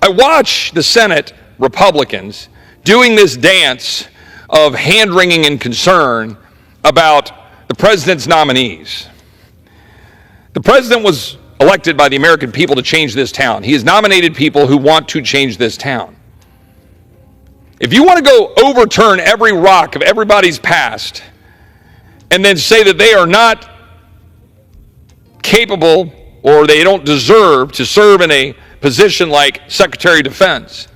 I watch the Senate Republicans doing this dance of hand-wringing and concern about the president's nominees. The president was elected by the American people to change this town. He has nominated people who want to change this town. If you want to go overturn every rock of everybody's past and then say that they are not capable or they don't deserve to serve in a position like Secretary of Defense,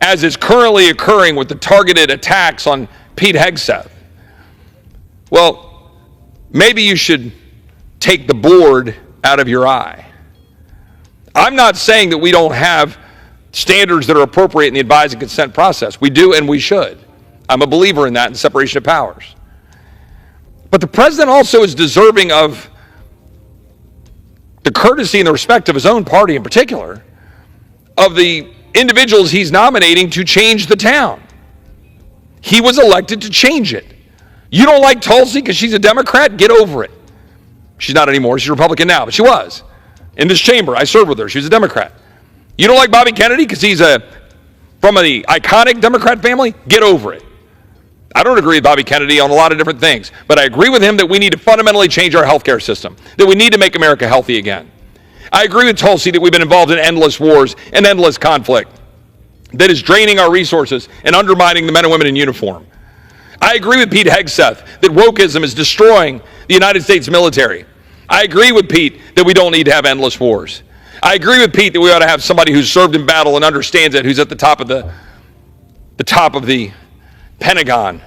as is currently occurring with the targeted attacks on Pete Hegseth, well, maybe you should take the board out of your eye. I'm not saying that we don't have standards that are appropriate in the advise and consent process. We do and we should. I'm a believer in that and separation of powers. But the president also is deserving of the courtesy and the respect of his own party in particular, of the individuals he's nominating to change the town. He was elected to change it. You don't like Tulsi because she's a Democrat? Get over it. She's not anymore. She's a Republican now, but she was. In this chamber, I served with her. She was a Democrat. You don't like Bobby Kennedy because he's from the iconic Democrat family? Get over it. I don't agree with Bobby Kennedy on a lot of different things, but I agree with him that we need to fundamentally change our healthcare system, that we need to make America healthy again. I agree with Tulsi that we've been involved in endless wars and endless conflict that is draining our resources and undermining the men and women in uniform. I agree with Pete Hegseth that wokeism is destroying the United States military. I agree with Pete that we don't need to have endless wars. I agree with Pete that we ought to have somebody who's served in battle and understands it, who's at the top of the Pentagon,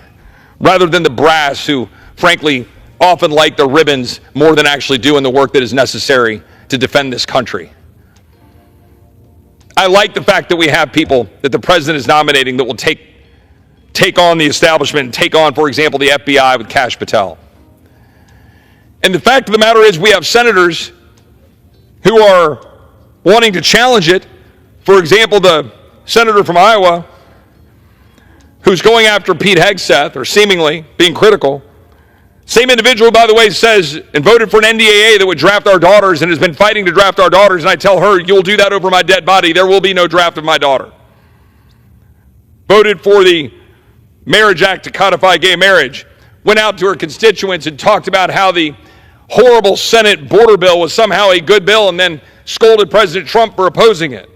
rather than the brass who, frankly, often like the ribbons more than actually doing the work that is necessary to defend this country. I like the fact that we have people that the president is nominating that will take on the establishment and take on, for example, the FBI with Kash Patel. And the fact of the matter is we have senators who are wanting to challenge it. For example, the senator from Iowa who's going after Pete Hegseth, or seemingly being critical. Same individual, by the way, says and voted for an NDAA that would draft our daughters and has been fighting to draft our daughters, and I tell her, you'll do that over my dead body. There will be no draft of my daughter. Voted for the Marriage Act to codify gay marriage. Went out to her constituents and talked about how the horrible Senate border bill was somehow a good bill and then scolded President Trump for opposing it.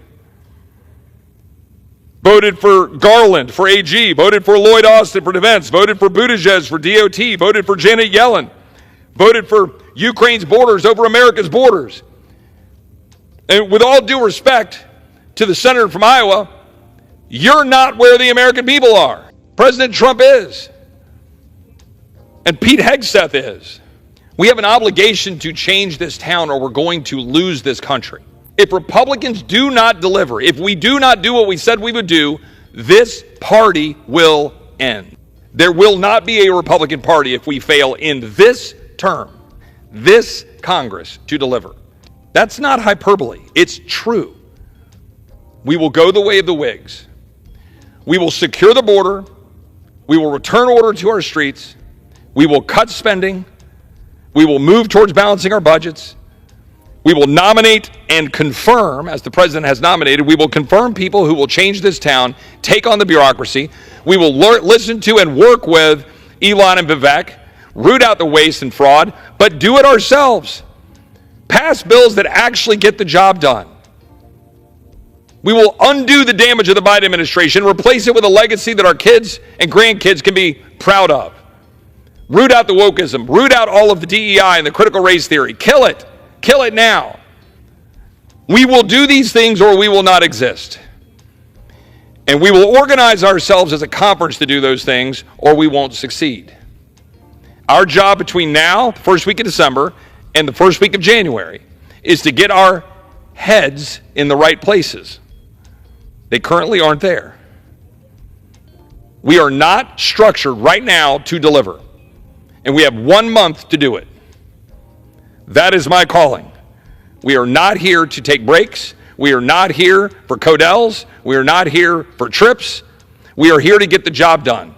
Voted for Garland for AG, voted for Lloyd Austin for defense, voted for Buttigieg for DOT, voted for Janet Yellen, voted for Ukraine's borders over America's borders. And with all due respect to the senator from Iowa, you're not where the American people are. President Trump is. And Pete Hegseth is. We have an obligation to change this town or we're going to lose this country. If Republicans do not deliver, if we do not do what we said we would do, this party will end. There will not be a Republican Party if we fail in this term, this Congress, to deliver. That's not hyperbole. It's true. We will go the way of the Whigs. We will secure the border. We will return order to our streets. We will cut spending. We will move towards balancing our budgets. We will nominate and confirm, as the president has nominated, we will confirm people who will change this town, take on the bureaucracy. We will listen to and work with Elon and Vivek, root out the waste and fraud, but do it ourselves. Pass bills that actually get the job done. We will undo the damage of the Biden administration, replace it with a legacy that our kids and grandkids can be proud of. Root out the wokeism, root out all of the DEI and the critical race theory. Kill it. Kill it now. We will do these things or we will not exist. And we will organize ourselves as a conference to do those things or we won't succeed. Our job between now, the first week of December, and the first week of January is to get our heads in the right places. They currently aren't there. We are not structured right now to deliver. And we have 1 month to do it. That is my calling. We are not here to take breaks. We are not here for Codels. We are not here for trips. We are here to get the job done.